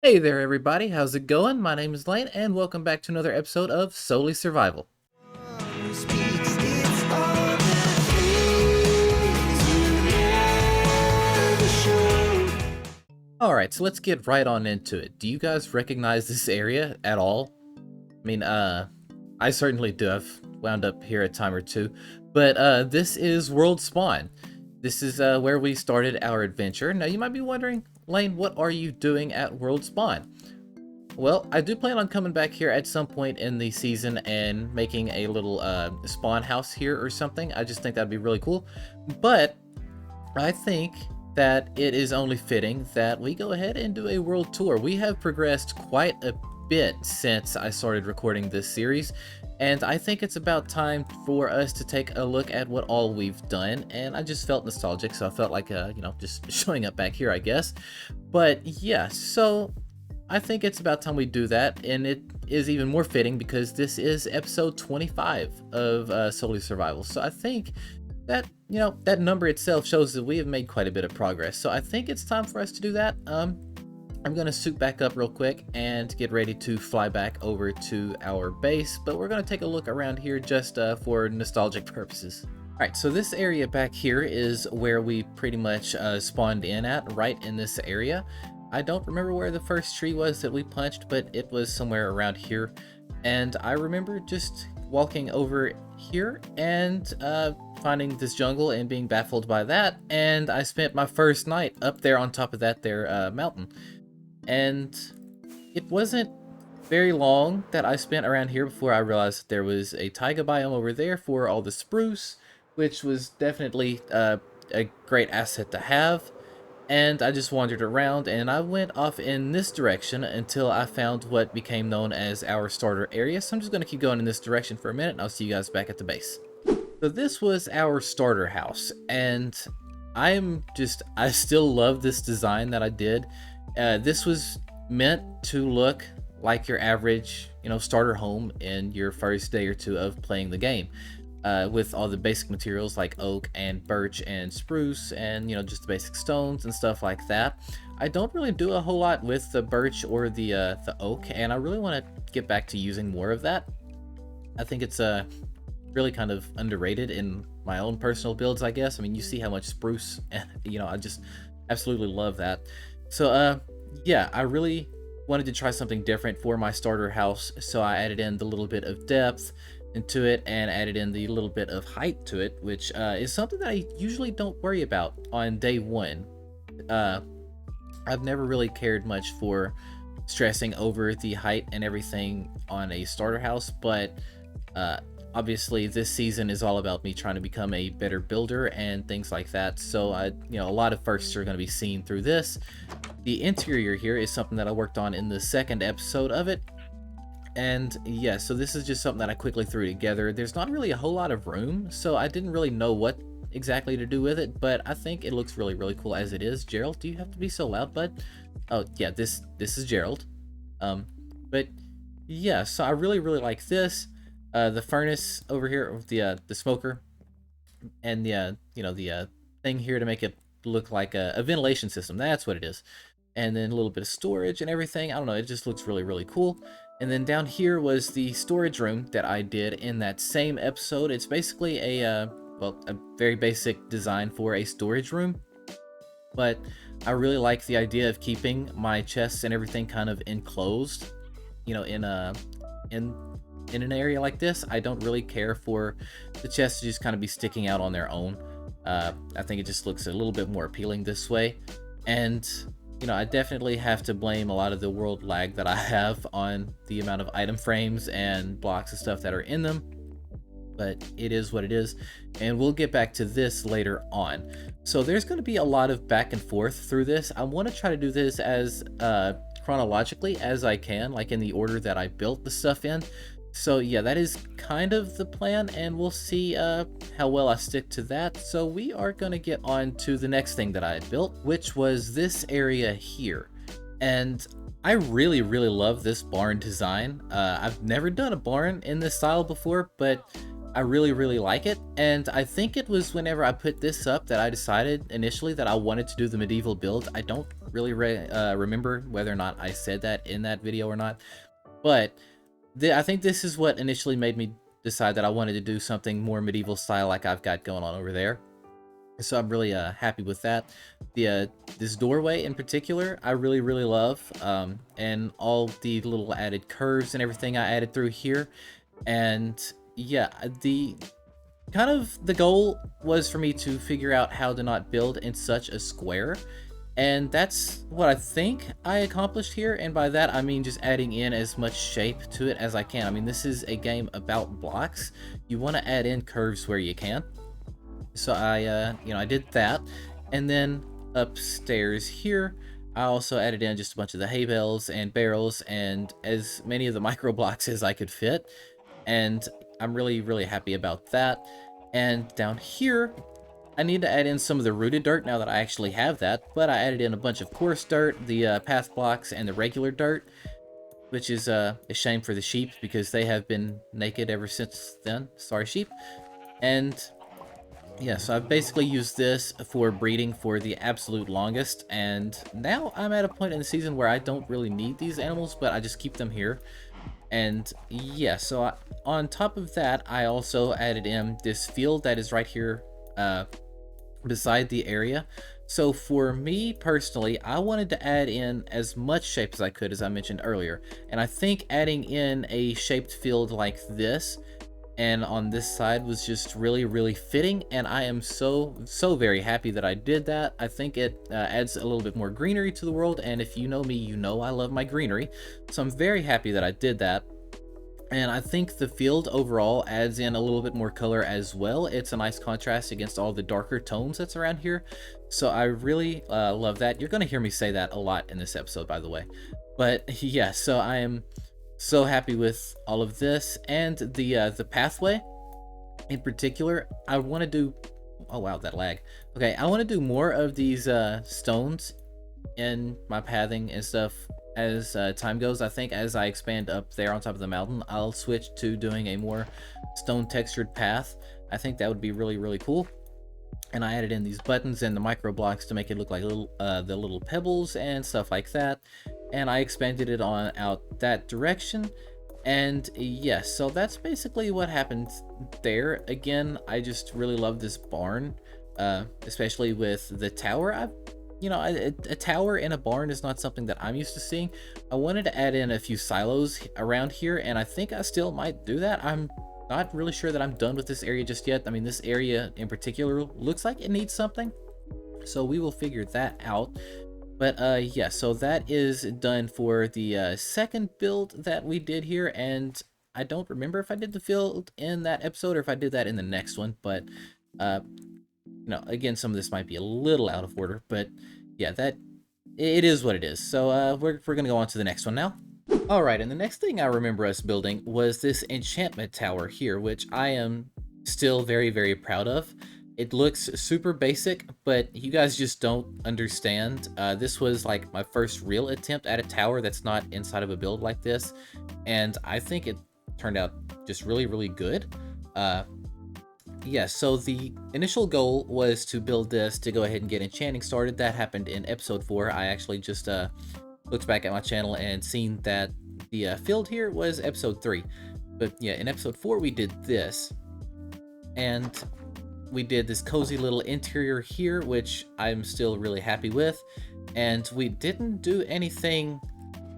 Hey there, everybody. How's it going? My name is Lane, and welcome back to another episode of Solely Survival. Alright, so let's get right on into it. Do you guys recognize this area at all? I certainly do. I've wound up here a time or two. But this is World Spawn. This is where we started our adventure. Now, you might be wondering, Lane, what are you doing at World Spawn? Well, I do plan on coming back here at some point in the season and making a little spawn house here or something. I just think that'd be really cool. But I think that it is only fitting that we go ahead and do a world tour. We have progressed quite a bit since I started recording this series, and I think it's about time for us to take a look at what all we've done. And I just felt nostalgic, so I felt like just showing up back here, I guess. But yeah, so I think it's about time we do that, and it is even more fitting because this is episode 25 of Solely Survival. So I think that, that number itself shows that we have made quite a bit of progress. So I think it's time for us to do that. I'm going to suit back up real quick and get ready to fly back over to our base, but we're going to take a look around here just for nostalgic purposes. Alright, so this area back here is where we pretty much spawned in at, right in this area. I don't remember where the first tree was that we punched, but it was somewhere around here. And I remember just walking over here and finding this jungle and being baffled by that. And I spent my first night up there on top of that there mountain. And it wasn't very long that I spent around here before I realized that there was a taiga biome over there for all the spruce, which was definitely a great asset to have. And I just wandered around, and I went off in this direction until I found what became known as our starter area. So I'm just going to keep going in this direction for a minute, and I'll see you guys back at the base. So this was our starter house, and I still love this design that I did. This was meant to look like your average, starter home in your first day or two of playing the game. With all the basic materials like oak and birch and spruce and just the basic stones and stuff like that. I don't really do a whole lot with the birch or the oak, and I really want to get back to using more of that. I think it's really kind of underrated in my own personal builds, I guess. I mean, you see how much spruce, and I just absolutely love that. So yeah, I really wanted to try something different for my starter house, so I added in the little bit of depth into it and added in the little bit of height to it, which is something that I usually don't worry about on day one. I've never really cared much for stressing over the height and everything on a starter house, but obviously this season is all about me trying to become a better builder and things like that. So a lot of firsts are going to be seen through this. The interior here is something that I worked on in the second episode of it. And yeah, so this is just something that I quickly threw together. There's not really a whole lot of room, so I didn't really know what exactly to do with it, but I think it looks really, really cool as it is. Gerald, do you have to be so loud, bud? Oh yeah, this is Gerald. But yeah, so I really, really like this. The furnace over here, the smoker, and the thing here to make it look like a ventilation system. That's what it is. And then a little bit of storage and everything. I don't know, it just looks really, really cool. And then down here was the storage room that I did in that same episode. It's basically a very basic design for a storage room, but I really like the idea of keeping my chests and everything kind of enclosed, in an area like this. I don't really care for the chests to just kind of be sticking out on their own. I think it just looks a little bit more appealing this way. And I definitely have to blame a lot of the world lag that I have on the amount of item frames and blocks and stuff that are in them. But it is what it is, and we'll get back to this later on. So there's going to be a lot of back and forth through this. I want to try to do this as chronologically as I can, like in the order that I built the stuff in. So yeah, that is kind of the plan, and we'll see how well I stick to that. So we are going to get on to the next thing that I had built, which was this area here. And I really, really love this barn design. I've never done a barn in this style before, but I really, really like it. And I think it was whenever I put this up that I decided initially that I wanted to do the medieval build. I don't really remember whether or not I said that in that video or not, but I think this is what initially made me decide that I wanted to do something more medieval style like I've got going on over there. So I'm really happy with that. This doorway in particular, I really love, and all the little added curves and everything I added through here. And yeah, the goal was for me to figure out how to not build in such a square. And that's what I think I accomplished here, and by that I mean just adding in as much shape to it as I can. I mean, this is a game about blocks. You want to add in curves where you can. So I did that, and then upstairs here, I also added in just a bunch of the hay bales and barrels and as many of the micro blocks as I could fit, and I'm really happy about that. And down here, I need to add in some of the rooted dirt now that I actually have that, but I added in a bunch of coarse dirt, the path blocks, and the regular dirt, which is a shame for the sheep because they have been naked ever since then. Sorry, sheep. And yeah, so I've basically used this for breeding for the absolute longest, and now I'm at a point in the season where I don't really need these animals, but I just keep them here. And yeah, so on top of that, I also added in this field that is right here beside the area. So for me personally, I wanted to add in as much shape as I could, as I mentioned earlier, and I think adding in a shaped field like this and on this side was just really fitting, and I am so very happy that I did that. I think it adds a little bit more greenery to the world, and if you know me, you know I love my greenery, so I'm very happy that I did that. And I think the field overall adds in a little bit more color as well. It's a nice contrast against all the darker tones that's around here, so I really love that. You're gonna hear me say that a lot in this episode, by the way. But yeah, so I am so happy with all of this, and the pathway in particular. I want to do, oh wow, that lag. Okay, I want to do more of these stones in my pathing and stuff as time goes. I think as I expand up there on top of the mountain, I'll switch to doing a more stone textured path. I think that would be really cool. And I added in these buttons and the micro blocks to make it look like little the little pebbles and stuff like that, and I expanded it on out that direction. And yes, so that's basically what happened there. Again, I just really love this barn, especially with the tower. A tower in a barn is not something that I'm used to seeing. I wanted to add in a few silos around here, and I think I still might do that. I'm not really sure that I'm done with this area just yet. I mean, this area in particular looks like it needs something, so we will figure that out. But yeah, so that is done for the second build that we did here, and I don't remember if I did the field in that episode or if I did that in the next one, but again, some of this might be a little out of order, but yeah, it is what it is. So we're gonna go on to the next one now. Alright, and the next thing I remember us building was this enchantment tower here, which I am still very proud of. It looks super basic, but you guys just don't understand. This was like my first real attempt at a tower that's not inside of a build like this, and I think it turned out just really good. Yeah, so the initial goal was to build this to go ahead and get enchanting started. That happened in episode 4. I actually just looked back at my channel and seen that the field here was episode 3. But yeah, in episode 4 we did this, and we did this cozy little interior here, which I'm still really happy with. And we didn't do anything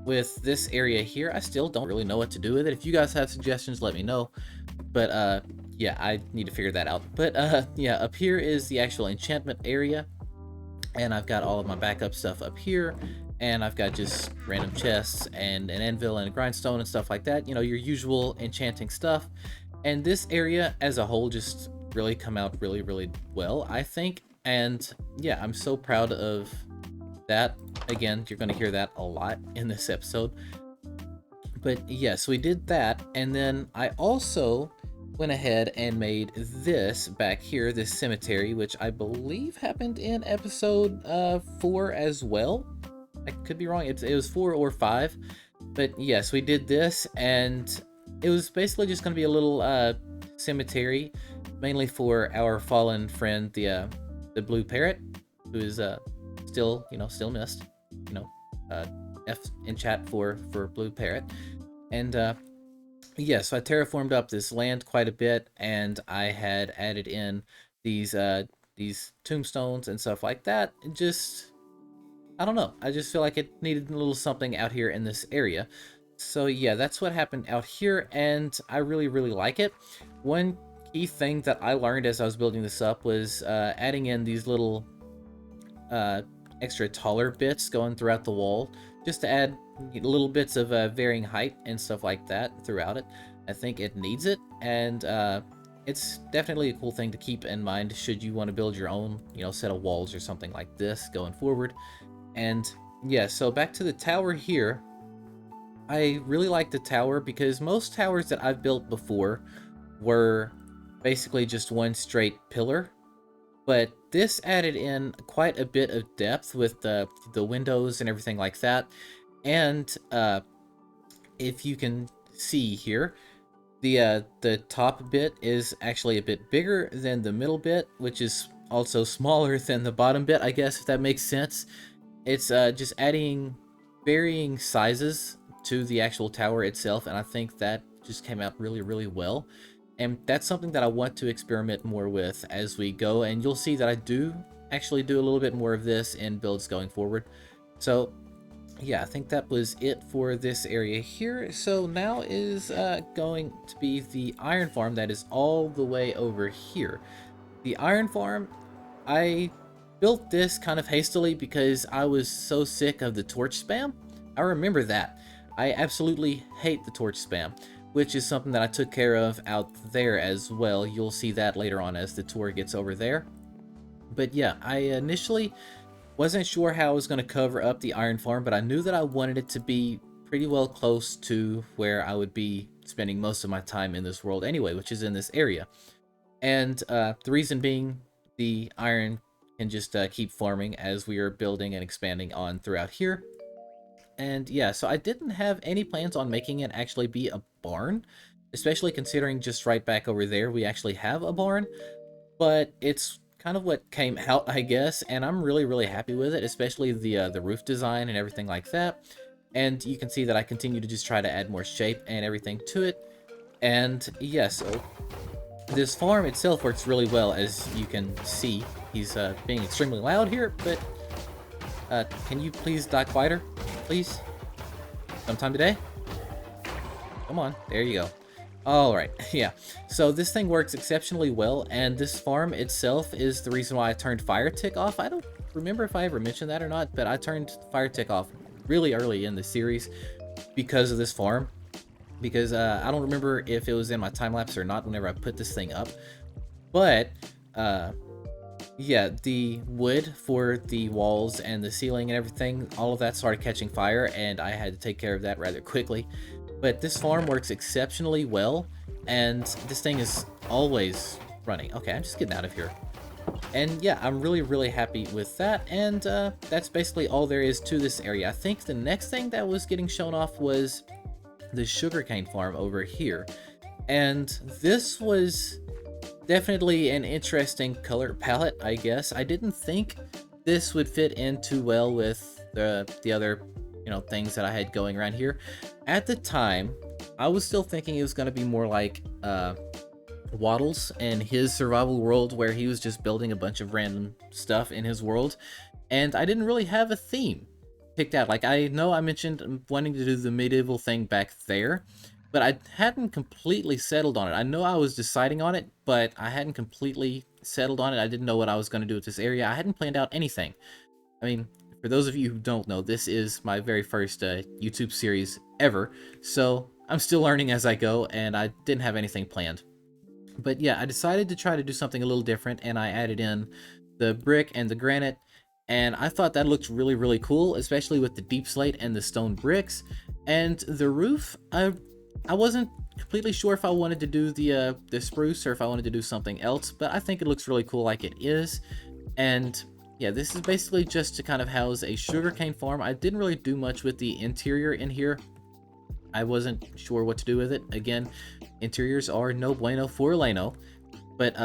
with this area here. I still don't really know what to do with it. If you guys have suggestions, let me know. But yeah, I need to figure that out. But yeah, up here is the actual enchantment area, and I've got all of my backup stuff up here, and I've got just random chests and an anvil and a grindstone and stuff like that, your usual enchanting stuff. And this area as a whole just really come out really well, I think. And yeah, I'm so proud of that. Again, you're going to hear that a lot in this episode. But yes, we did that, and then I also went ahead and made this back here, this cemetery, which I believe happened in episode 4 as well. I could be wrong. It was 4 or 5. But yes, we did this, and it was basically just going to be a little cemetery, mainly for our fallen friend, the blue parrot, who is still missed. you know, uh, F in chat for Blue Parrot. And yeah, so I terraformed up this land quite a bit, and I had added in these tombstones and stuff like that. And just, I don't know, I just feel like it needed a little something out here in this area. So yeah, that's what happened out here, and I really, really like it. One key thing that I learned as I was building this up was adding in these little extra taller bits going throughout the wall, just to add little bits of varying height and stuff like that throughout it. I think it needs it, and it's definitely a cool thing to keep in mind should you want to build your own, you know, set of walls or something like this going forward. And yeah, so back to the tower here. I really like the tower because most towers that I've built before were basically just one straight pillar, but this added in quite a bit of depth with the windows and everything like that. And if you can see here, the top bit is actually a bit bigger than the middle bit, which is also smaller than the bottom bit, I guess, if that makes sense. It's just adding varying sizes to the actual tower itself, and I think that just came out really, really well. And that's something that I want to experiment more with as we go, and you'll see that I do actually do a little bit more of this in builds going forward. So yeah, I think that was it for this area here. So now is going to be the iron farm that is all the way over here. The iron farm, I built this kind of hastily because I was so sick of the torch spam. I remember that. I absolutely hate the torch spam, which is something that I took care of out there as well. You'll see that later on as the tour gets over there. But yeah, I initially wasn't sure how I was going to cover up the iron farm, but I knew that I wanted it to be pretty well close to where I would be spending most of my time in this world anyway, which is in this area. And the reason being, the iron can just keep farming as we are building and expanding on throughout here. And yeah, so I didn't have any plans on making it actually be a barn, especially considering just right back over there we actually have a barn, but it's kind of what came out, I guess, and I'm really, really happy with it, especially the roof design and everything like that. And you can see that I continue to just try to add more shape and everything to it. And yeah, so this farm itself works really well, as you can see. He's being extremely loud here, but can you please die quieter, please? Sometime today? Come on, there you go. Alright, yeah. So this thing works exceptionally well, and this farm itself is the reason why I turned Fire Tick off. I don't remember if I ever mentioned that or not, but I turned Fire Tick off really early in the series because of this farm. Because I don't remember if it was in my time-lapse or not whenever I put this thing up. But, yeah, the wood for the walls and the ceiling and everything, all of that started catching fire, and I had to take care of that rather quickly. But this farm works exceptionally well, and this thing is always running. Okay, I'm just getting out of here. And yeah, I'm really, really happy with that, and that's basically all there is to this area. I think the next thing that was getting shown off was the sugarcane farm over here. And this was definitely an interesting color palette, I guess. I didn't think this would fit in too well with the other, you know, things that I had going around here. At the time, I was still thinking it was going to be more like Waddles and his survival world, where he was just building a bunch of random stuff in his world, and I didn't really have a theme picked out. Like, I know I mentioned wanting to do the medieval thing back there, but I hadn't completely settled on it. I know I was deciding on it, but I hadn't completely settled on it. I didn't know what I was going to do with this area. I hadn't planned out anything. I mean, for those of you who don't know, this is my very first YouTube series ever, so I'm still learning as I go, and I didn't have anything planned. But yeah, I decided to try to do something a little different, and I added in the brick and the granite, and I thought that looked really, really cool, especially with the deep slate and the stone bricks. And the roof, I wasn't completely sure if I wanted to do the spruce or if I wanted to do something else, but I think it looks really cool like it is. And yeah, this is basically just to kind of house a sugarcane farm. I didn't really do much with the interior in here. I wasn't sure what to do with it. Again, interiors are no bueno for Leno. But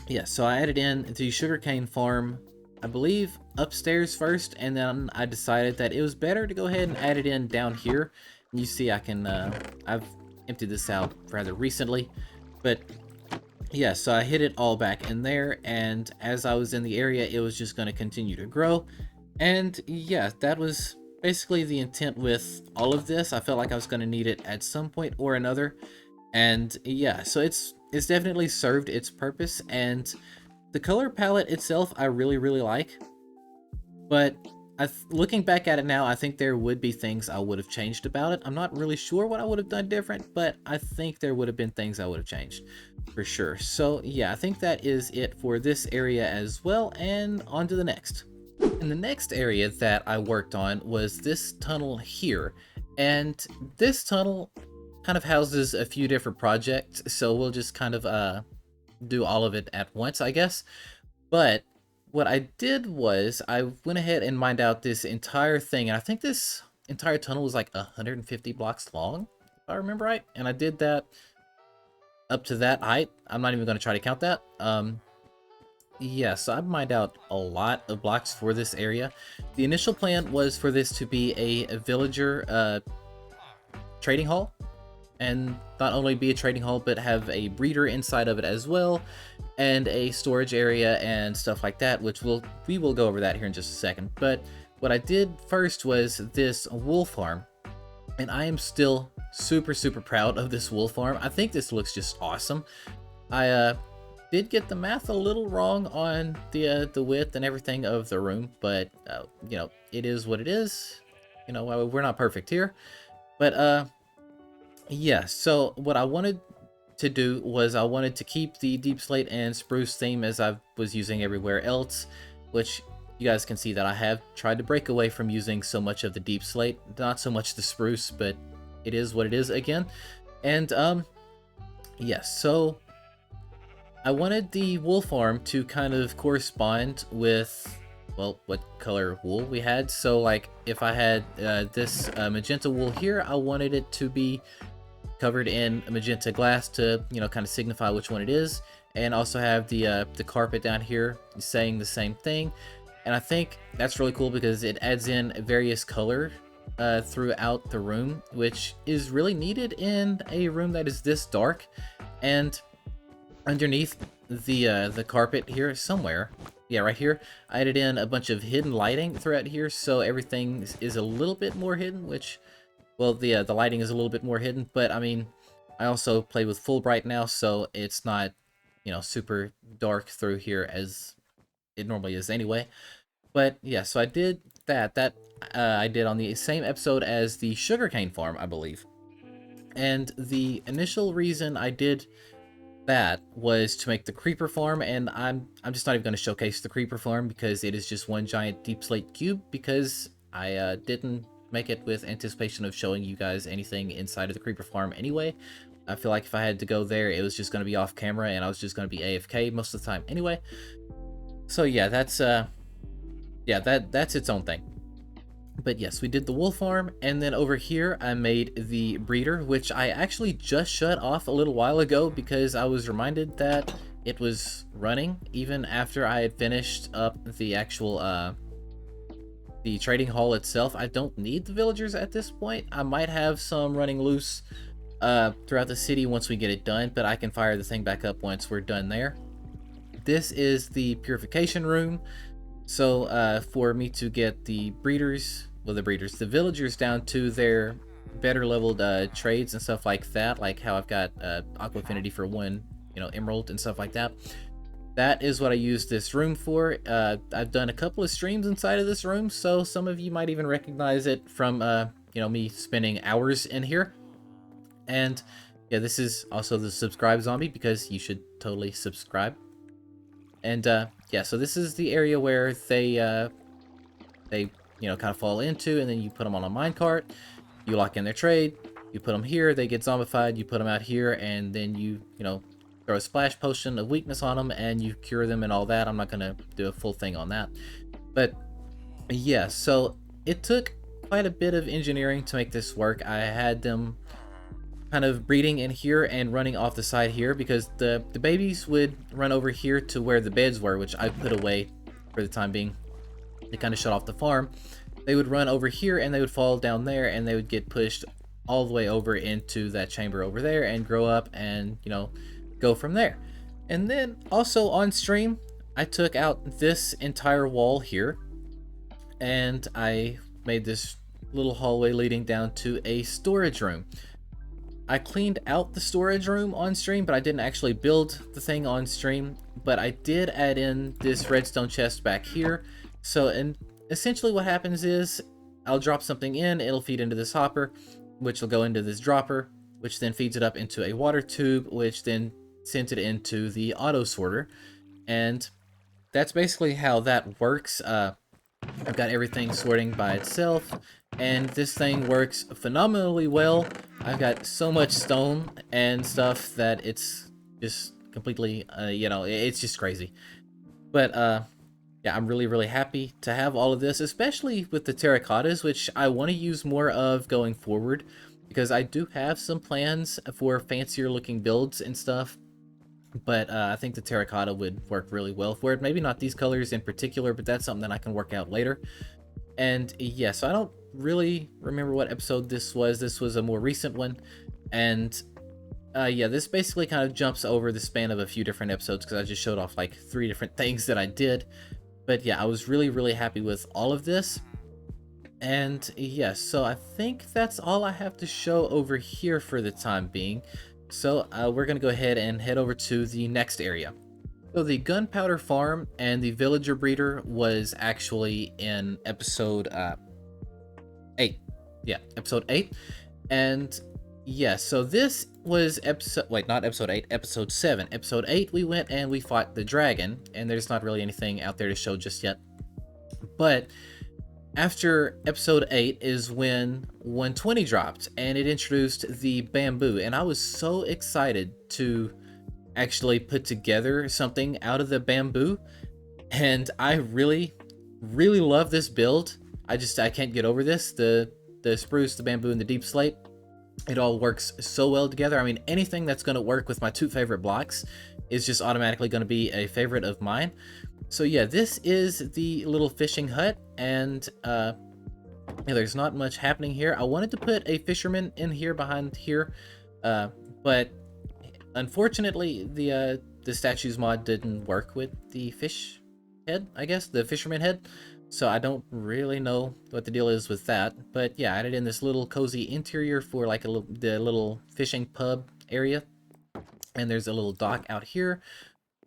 yeah, so I added in the sugarcane farm I believe, upstairs first, and then I decided that it was better to go ahead and add it in down here. And you see I can, I've emptied this out rather recently, but yeah, so I hid it all back in there, and as I was in the area, it was just going to continue to grow. And yeah, that was basically the intent with all of this. I felt like I was going to need it at some point or another. And yeah, so it's definitely served its purpose, and the color palette itself I really like. But looking back at it now, I think there would be things I would have changed about it. I'm not really sure what I would have done different, but I think there would have been things I would have changed for sure. So yeah, I think that is it for this area as well, and on to the next. And the next area that I worked on was this tunnel here. And this tunnel kind of houses a few different projects, so we'll just kind of do all of it at once, I guess. But what I did was I went ahead and mined out this entire thing, and I think this entire tunnel was like 150 blocks long, if I remember right. And I did that up to that height. I'm not even going to try to count that. Yeah, so I've mined out a lot of blocks for this area. The initial plan was for this to be a villager trading hall, and not only be a trading hall, but have a breeder inside of it as well, and a storage area and stuff like that, which we will go over that here in just a second. But what I did first was this wool farm, and I am still super proud of this wool farm. I think this looks just awesome. I did get the math a little wrong on the width and everything of the room, but you know, it is what it is. You know, we're not perfect here, but yeah, so what I wanted to do was I wanted to keep the deep slate and spruce theme as I was using everywhere else, which you guys can see that I have tried to break away from using so much of the deep slate, not so much the spruce, but it is what it is again. And yeah, so I wanted the wool farm to kind of correspond with, well, what color wool we had. So like if I had this magenta wool here, I wanted it to be covered in magenta glass to, you know, kind of signify which one it is, and also have the carpet down here saying the same thing. And I think that's really cool because it adds in various color throughout the room, which is really needed in a room that is this dark. And underneath the carpet here somewhere, yeah, right here, I added in a bunch of hidden lighting throughout here, so everything is a little bit more hidden, which, well, the lighting is a little bit more hidden, but I mean, I also play with full bright now, so it's not, you know, super dark through here as it normally is anyway. But yeah, so I did that. I did on the same episode as the sugarcane farm, I believe. And the initial reason I did that was to make the creeper farm, and I'm just not even going to showcase the creeper farm because it is just one giant deep slate cube, because I didn't make it with anticipation of showing you guys anything inside of the creeper farm anyway. I feel like if I had to go there, it was just going to be off camera and I was just going to be AFK most of the time anyway. So yeah, that's yeah, that's its own thing. But yes, we did the wool farm, and then over here I made the breeder, which I actually just shut off a little while ago because I was reminded that it was running even after I had finished up the actual the trading hall itself. I don't need the villagers at this point. I might have some running loose throughout the city once we get it done, but I can fire the thing back up once we're done there. This is the purification room. So for me to get the breeders, well, the villagers down to their better leveled trades and stuff like that, like how I've got Aqua Affinity for 1, you know, emerald and stuff like that. That is what I use this room for. I've done a couple of streams inside of this room, so some of you might even recognize it from, you know, me spending hours in here. And yeah, this is also the subscribe zombie, because you should totally subscribe. And yeah, so this is the area where they you know, kind of fall into, and then you put them on a minecart, you lock in their trade, you put them here, they get zombified, you put them out here, and then you know, throw a splash potion of weakness on them and you cure them and all that. I'm not gonna do a full thing on that, but yeah, so it took quite a bit of engineering to make this work. I had them kind of breeding in here and running off the side here because the babies would run over here to where the beds were, which I put away for the time being. they kind of shut off the farm, they would run over here and they would fall down there and they would get pushed all the way over into that chamber over there and grow up and, you know, go from there. And then also on stream, I took out this entire wall here and I made this little hallway leading down to a storage room. I cleaned out the storage room on stream, but I didn't actually build the thing on stream. But I did add in this redstone chest back here. So, and essentially what happens is I'll drop something in, it'll feed into this hopper, which will go into this dropper, which then feeds it up into a water tube, which then sends it into the auto sorter. And that's basically how that works. I've got everything sorting by itself, and this thing works phenomenally well. I've got so much stone and stuff that it's just completely, you know, it's just crazy. But, yeah, I'm really, really happy to have all of this, especially with the terracottas, which I want to use more of going forward, because I do have some plans for fancier looking builds and stuff. But I think the terracotta would work really well for it. Maybe not these colors in particular, but that's something that I can work out later. And yeah, so I don't really remember what episode this was. This was a more recent one. And yeah, this basically kind of jumps over the span of a few different episodes because I just showed off like 3 different things that I did. But yeah, I was really, really happy with all of this. And yes, so I think that's all I have to show over here for the time being. So we're going to go ahead and head over to the next area. So the gunpowder farm and the villager breeder was actually in episode 8. Yeah, episode 8. And yeah, so this was episode, wait, not episode 8, episode 7. Episode 8, we went and we fought the dragon, and there's not really anything out there to show just yet. But after episode 8 is when 120 dropped, and it introduced the bamboo, and I was so excited to actually put together something out of the bamboo, and I really, really love this build. I can't get over this. The spruce, the bamboo, and the deep slate, it all works so well together. I mean, anything that's going to work with my 2 favorite blocks is just automatically going to be a favorite of mine. So yeah, this is the little fishing hut, and yeah, there's not much happening here. I wanted to put a fisherman in here behind here, but unfortunately the statues mod didn't work with the fish head, I guess, the fisherman head. So I don't really know what the deal is with that. But yeah, I added in this little cozy interior for like the little fishing pub area, and there's a little dock out here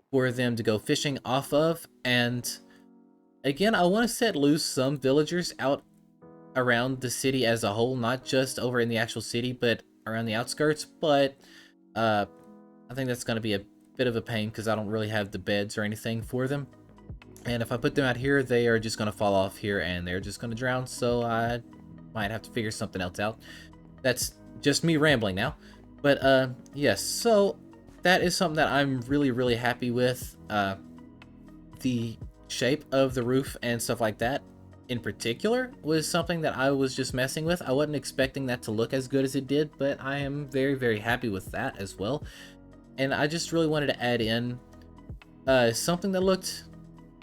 for them to go fishing off of. And again, I want to set loose some villagers out around the city as a whole, not just over in the actual city, but around the outskirts. But I think that's going to be a bit of a pain because I don't really have the beds or anything for them. And if I put them out here, they are just going to fall off here and they're just going to drown. So I might have to figure something else out. That's just me rambling now. But yes, so that is something that I'm really, really happy with. The shape of the roof and stuff like that in particular was something that I was just messing with. I wasn't expecting that to look as good as it did, but I am very, very happy with that as well. And I just really wanted to add in something that looked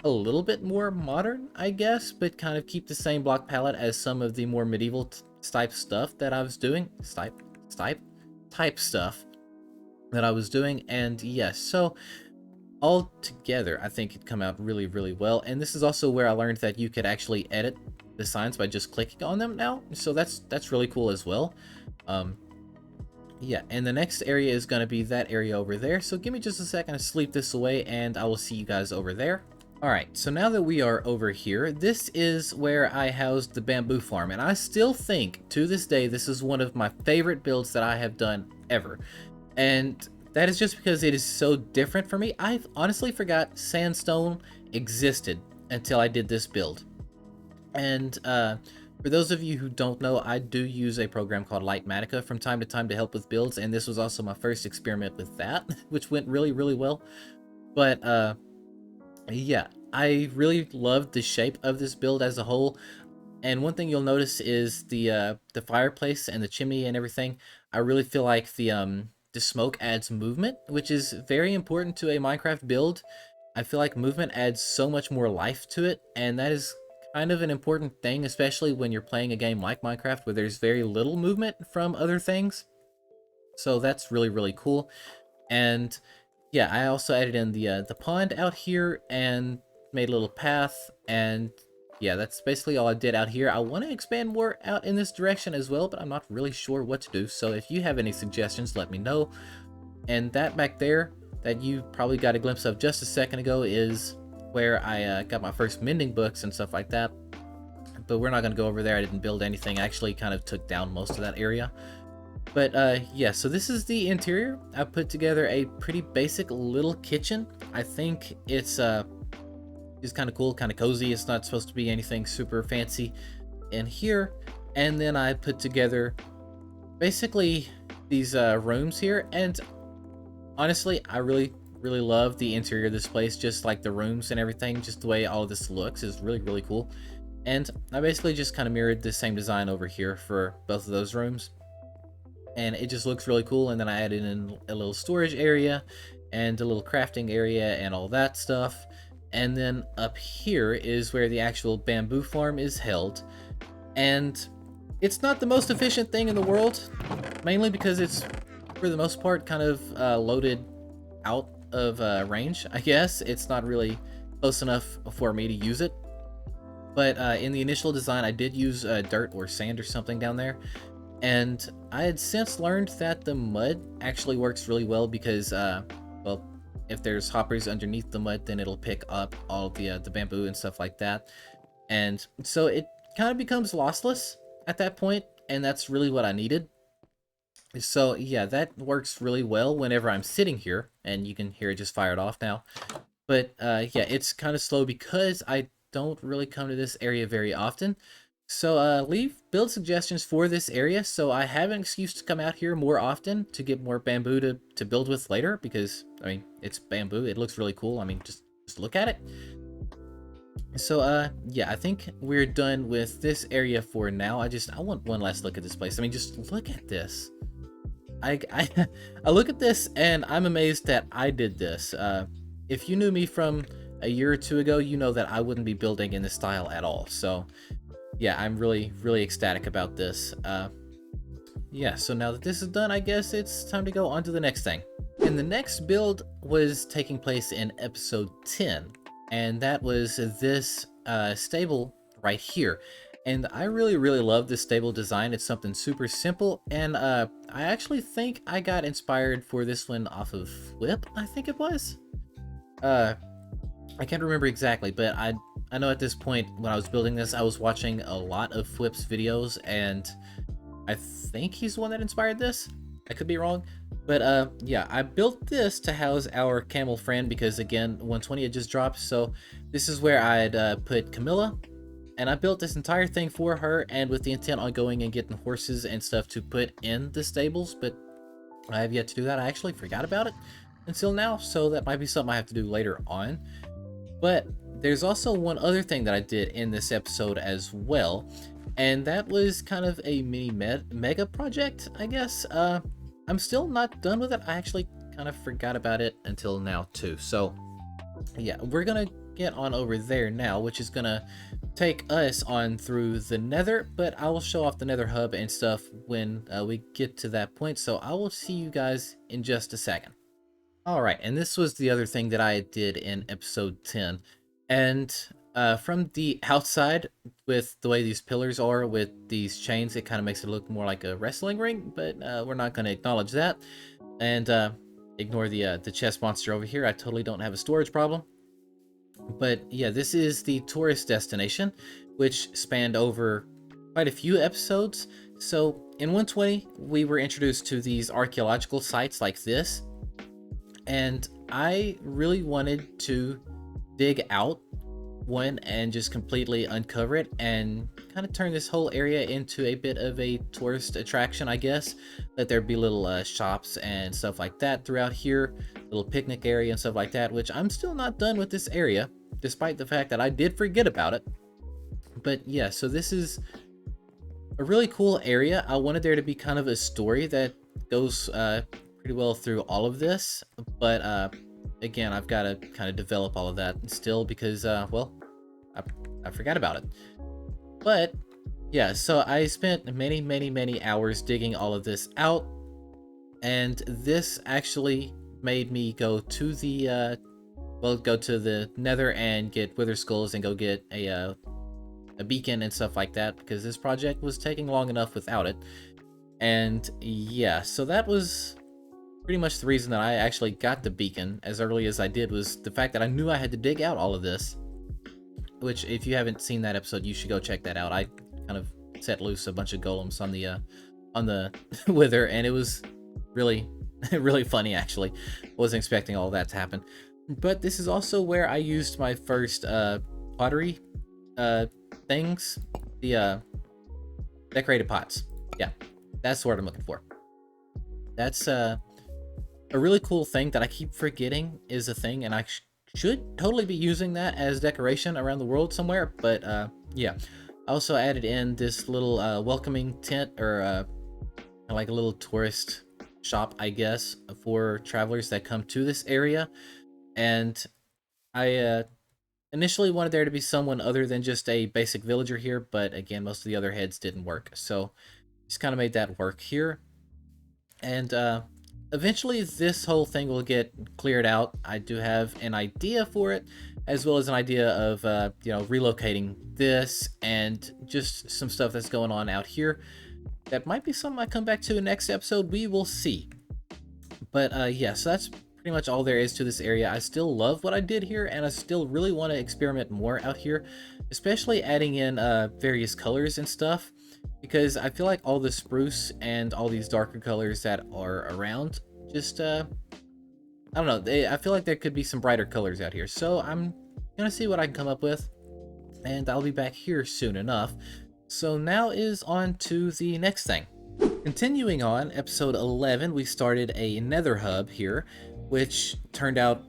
a little bit more modern, I guess, but kind of keep the same block palette as some of the more medieval type stuff that I was doing. Type stuff that I was doing. And yes, so all together I think it'd come out really, really well. And this is also where I learned that you could actually edit the signs by just clicking on them now, so that's really cool as well. Yeah, and the next area is going to be that area over there, so give me just a second to sleep this away and I will see you guys over there. Alright, so now that we are over here, this is where I housed the bamboo farm, and I still think, to this day, this is one of my favorite builds that I have done ever. And that is just because it is so different for me. I honestly forgot sandstone existed until I did this build. And for those of you who don't know, I do use a program called Lightmatica from time to time to help with builds, and this was also my first experiment with that, which went really, really well. But yeah, I really loved the shape of this build as a whole. And one thing you'll notice is the fireplace and the chimney and everything. I really feel like the smoke adds movement, which is very important to a Minecraft build. I feel like movement adds so much more life to it, and that is kind of an important thing, especially when you're playing a game like Minecraft where there's very little movement from other things. So that's really, really cool. And yeah, I also added in the pond out here and made a little path, and yeah, that's basically all I did out here. I want to expand more out in this direction as well, but I'm not really sure what to do. So if you have any suggestions, let me know. And that back there that you probably got a glimpse of just a second ago is where I got my first mending books and stuff like that. But we're not going to go over there. I didn't build anything. I actually kind of took down most of that area. But yeah, so this is the interior. I put together a pretty basic little kitchen. I think it's kind of cool, kind of cozy. It's not supposed to be anything super fancy in here. And then I put together basically these rooms here. And honestly, I really love the interior of this place, just like the rooms and everything. Just the way all of this looks is really, really cool. And I basically just kind of mirrored the same design over here for both of those rooms. And it just looks really cool. And then I added in a little storage area and a little crafting area and all that stuff. And then up here is where the actual bamboo farm is held. And it's not the most efficient thing in the world, mainly because it's, for the most part, kind of loaded out of range, I guess. It's not really close enough for me to use it. But in the initial design, I did use dirt or sand or something down there. And I had since learned that the mud actually works really well because, well, if there's hoppers underneath the mud, then it'll pick up all the bamboo and stuff like that. And so it kind of becomes lossless at that point, and that's really what I needed. So yeah, that works really well whenever I'm sitting here, and you can hear it just fired off now. But yeah, it's kind of slow because I don't really come to this area very often. So leave build suggestions for this area so I have an excuse to come out here more often to get more bamboo to build with later, because I mean, it's bamboo, it looks really cool. I mean, just look at it. So yeah, I think we're done with this area for now. I want one last look at this place. I mean, just look at this. I I look at this and I'm amazed that I did this. If you knew me from a year or two ago, you know that I wouldn't be building in this style at all. So yeah, I'm really ecstatic about this. Yeah, so now that this is done, I guess it's time to go on to the next thing. And the next build was taking place in episode 10, and that was this stable right here. And I really love this stable design. It's something super simple, and I actually think I got inspired for this one off of Flip, I think it was. I can't remember exactly, but I know at this point when I was building this, I was watching a lot of Flip's videos, and I think he's the one that inspired this. I could be wrong, but yeah, I built this to house our camel friend because, again, 120 had just dropped, so this is where I'd put Camilla, and I built this entire thing for her, and with the intent on going and getting horses and stuff to put in the stables, but I have yet to do that. I actually forgot about it until now, so that might be something I have to do later on. But there's also one other thing that I did in this episode as well, and that was kind of a mini mega project, I guess. I'm still not done with it. I actually kind of forgot about it until now too. So yeah, we're gonna get on over there now, which is gonna take us on through the Nether, but I will show off the Nether hub and stuff when we get to that point. So I will see you guys in just a second. Alright, and this was the other thing that I did in episode 10. And from the outside, with the way these pillars are, with these chains, it kind of makes it look more like a wrestling ring, but we're not going to acknowledge that. And ignore the chest monster over here. I totally don't have a storage problem. But yeah, this is the tourist destination, which spanned over quite a few episodes. So in 120, we were introduced to these archaeological sites like this. And I really wanted to dig out one and just completely uncover it and kind of turn this whole area into a bit of a tourist attraction, I guess. Let there be little shops and stuff like that throughout here, little picnic area and stuff like that, which I'm still not done with this area, despite the fact that I did forget about it. But yeah, so this is a really cool area. I wanted there to be kind of a story that goes pretty well through all of this, but again, I've got to kind of develop all of that still because well, I I forgot about it. But yeah, so I spent many hours digging all of this out, and this actually made me go to the go to the Nether and get Wither Skulls and go get a beacon and stuff like that, because this project was taking long enough without it. And yeah, so that was pretty much the reason that I actually got the beacon as early as I did, was the fact that I knew I had to dig out all of this. Which, if you haven't seen that episode, you should go check that out. I kind of set loose a bunch of golems on the Wither, and it was really really funny actually. Wasn't expecting all of that to happen. But this is also where I used my first pottery things, the decorated pots. Yeah, that's the word I'm looking for. That's a really cool thing that I keep forgetting is a thing, and I should totally be using that as decoration around the world somewhere. But yeah, I also added in this little welcoming tent, or like a little tourist shop, I guess, for travelers that come to this area. And I initially wanted there to be someone other than just a basic villager here, but again, most of the other heads didn't work, so just kind of made that work here. And eventually this whole thing will get cleared out. I do have an idea for it, as well as an idea of relocating this and just some stuff that's going on out here. That might be something I come back to in next episode. We will see. But yeah, so that's pretty much all there is to this area. I still love what I did here, and I still really want to experiment more out here, especially adding in various colors and stuff, because I feel like all the spruce and all these darker colors that are around just I don't know, I feel like there could be some brighter colors out here. So I'm gonna see what I can come up with, and I'll be back here soon enough. So now is on to the next thing. Continuing on, episode 11, we started a nether hub here, which turned out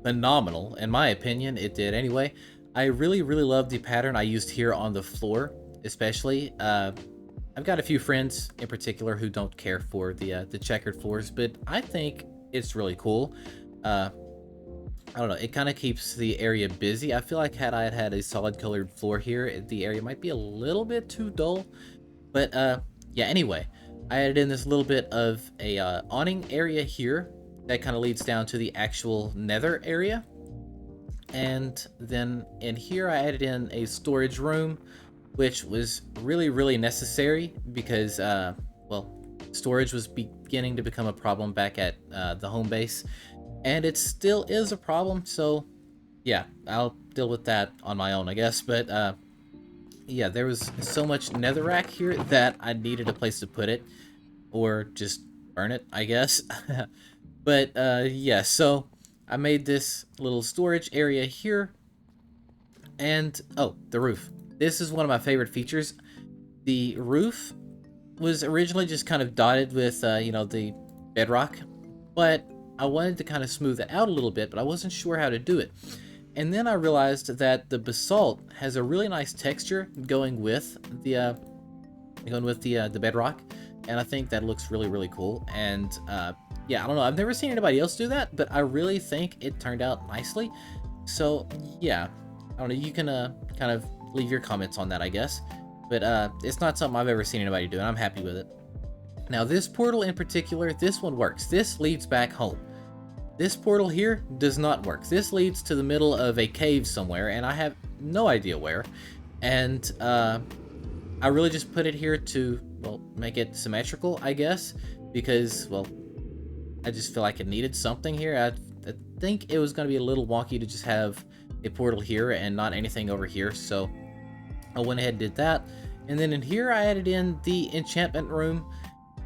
phenomenal. In my opinion, it did anyway. I really love the pattern I used here on the floor, especially. I've got a few friends in particular who don't care for the checkered floors, but I think it's really cool. I don't know, it kind of keeps the area busy. I feel like had I had a solid colored floor here, the area might be a little bit too dull. But yeah, anyway, I added in this little bit of a awning area here that kind of leads down to the actual nether area. And then in here I added in a storage room, which was really necessary because well, storage was beginning to become a problem back at the home base, and it still is a problem. So yeah, I'll deal with that on my own, I guess. But yeah, there was so much netherrack here that I needed a place to put it, or just burn it, I guess. But yeah, so I made this little storage area here. And oh, the roof. This is one of my favorite features. The roof was originally just kind of dotted with the bedrock, but I wanted to kind of smooth it out a little bit, but I wasn't sure how to do it. And then I realized that the basalt has a really nice texture going with the bedrock, and I think that looks really cool. And yeah, I don't know, I've never seen anybody else do that, but I really think it turned out nicely. So yeah, I don't know, you can kind of leave your comments on that, I guess. But it's not something I've ever seen anybody do, and I'm happy with it. Now this portal in particular, this one works. This leads back home. This portal here does not work. This leads to the middle of a cave somewhere, and I have no idea where. And I really just put it here to, well, make it symmetrical, I guess, because, well, I just feel like it needed something here. I think it was going to be a little wonky to just have a portal here and not anything over here, so I went ahead and did that. And then in here I added in the enchantment room,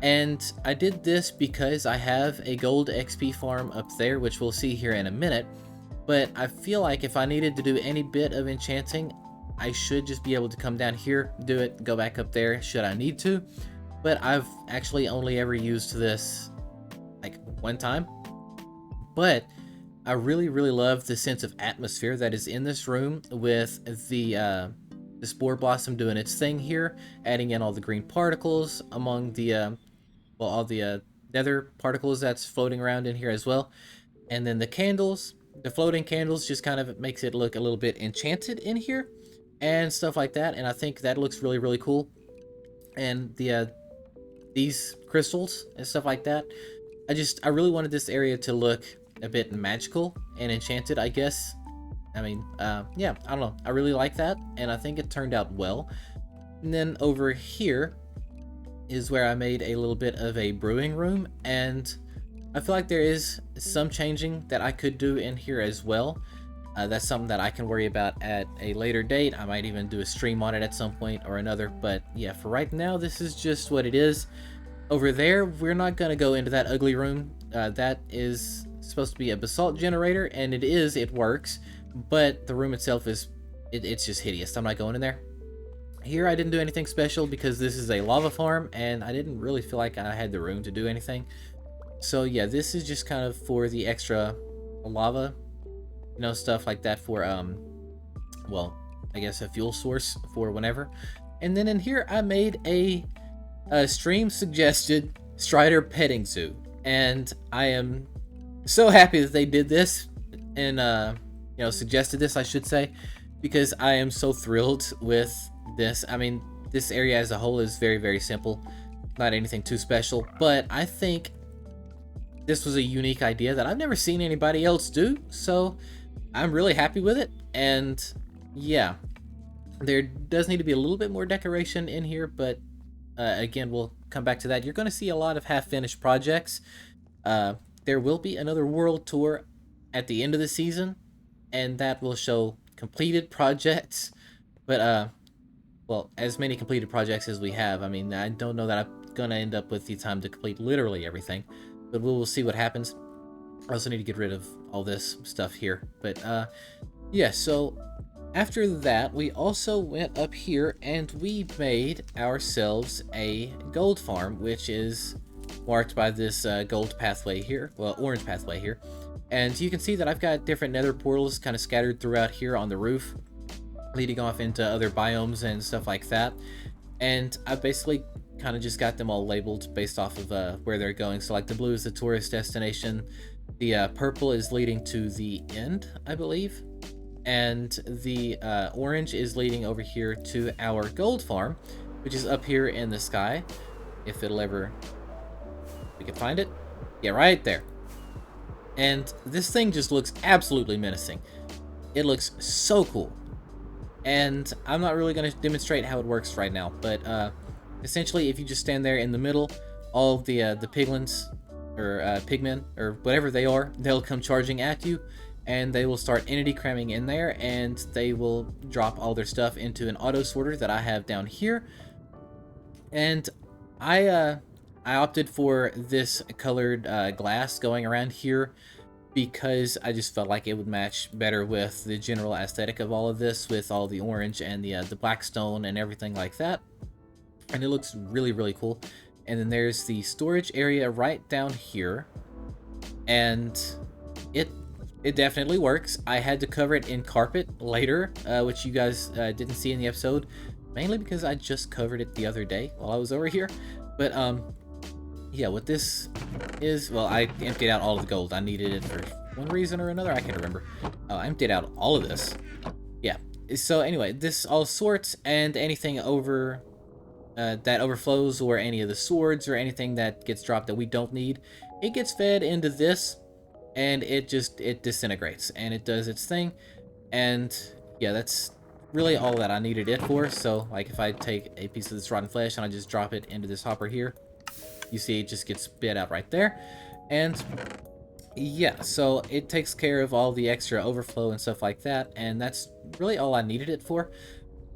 and I did this because I have a gold XP farm up there, which we'll see here in a minute. But I feel like if I needed to do any bit of enchanting, I should just be able to come down here, do it, go back up there should I need to. But I've actually only ever used this like one time. But I really love the sense of atmosphere that is in this room, with the spore blossom doing its thing here, adding in all the green particles among the all the nether particles that's floating around in here as well. And then the candles, the floating candles, just kind of makes it look a little bit enchanted in here. and stuff like that, and I think that looks really, really cool. And these crystals and stuff like that, I really wanted this area to look a bit magical and enchanted, I guess. I mean, yeah, I don't know. I really like that, and I think it turned out well. And then over here is where I made a little bit of a brewing room, and I feel like there is some changing that I could do in here as well. That's something that I can worry about at a later date. I might even do a stream on it at some point or another, but yeah, for right now, this is just what it is. Over there, we're not going to go into that ugly room. That is supposed to be a basalt generator, and it works, but the room itself it's just hideous. I'm not going in there. Here, I didn't do anything special because this is a lava farm, and I didn't really feel like I had the room to do anything. So yeah, this is just kind of for the extra lava, you know, stuff like that for, well, I guess a fuel source for whenever. And then in here, I made a stream suggested Strider petting zoo, and I am so happy that they did this and you know, suggested this, I should say, because I am so thrilled with this. I mean, this area as a whole is very, very simple, not anything too special, but I think this was a unique idea that I've never seen anybody else do, so I'm really happy with it. And yeah, there does need to be a little bit more decoration in here, but again, we'll come back to that. You're going to see a lot of half-finished projects. There will be another world tour at the end of the season, and that will show completed projects. But, well, as many completed projects as we have. I mean, I don't know that I'm going to end up with the time to complete literally everything, but we'll see what happens. I also need to get rid of all this stuff here. But, yeah, so after that, we also went up here and we made ourselves a gold farm, which is marked by this gold pathway here, well, orange pathway here. And you can see that I've got different nether portals kind of scattered throughout here on the roof, leading off into other biomes and stuff like that. And I basically kind of just got them all labeled based off of where they're going. So like the blue is the tourist destination, the purple is leading to the end, I believe, and the orange is leading over here to our gold farm, which is up here in the sky. If it'll ever, we can find it. Yeah, right there. And this thing just looks absolutely menacing. It looks so cool. And I'm not really going to demonstrate how it works right now, but essentially, if you just stand there in the middle, all of the piglins or pigmen or whatever they are, they'll come charging at you, and they will start entity cramming in there, and they will drop all their stuff into an auto sorter that I have down here. And I opted for this colored glass going around here because I just felt like it would match better with the general aesthetic of all of this, with all the orange and the black stone and everything like that. And it looks really, really cool. And then there's the storage area right down here, and it definitely works. I had to cover it in carpet later, which you guys didn't see in the episode, mainly because I just covered it the other day while I was over here. But yeah, what this is, well, I emptied out all of the gold. I needed it for one reason or another, I can't remember. I emptied out all of this. Yeah, so anyway, this all sorts, and anything over that overflows, or any of the swords or anything that gets dropped that we don't need, it gets fed into this, and it disintegrates, and it does its thing. And yeah, that's really all that I needed it for. So like if I take a piece of this rotten flesh and I just drop it into this hopper here, you see it just gets spit out right there. And yeah, so it takes care of all the extra overflow and stuff like that, and that's really all I needed it for.